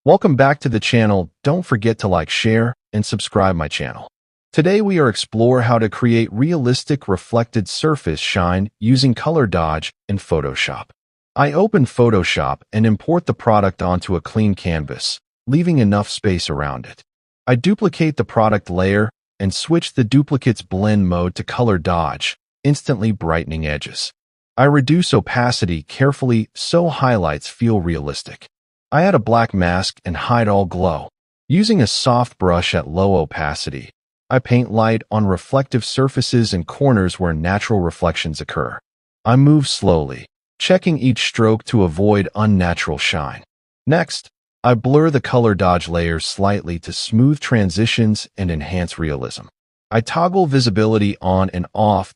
Welcome back to the channel. Don't forget to like, share, and subscribe my channel. Today we are explore how to create realistic reflected surface shine using color dodge in Photoshop. I open Photoshop and import the product onto a clean canvas, leaving enough space around it. I duplicate the product layer and switch the duplicate's blend mode to color dodge, instantly brightening edges. I reduce opacity carefully so highlights feel realistic. I add a black mask and hide all glow. Using a soft brush at low opacity, I paint light on reflective surfaces and corners where natural reflections occur. I move slowly, checking each stroke to avoid unnatural shine. Next, I blur the color dodge layers slightly to smooth transitions and enhance realism. I toggle visibility on and off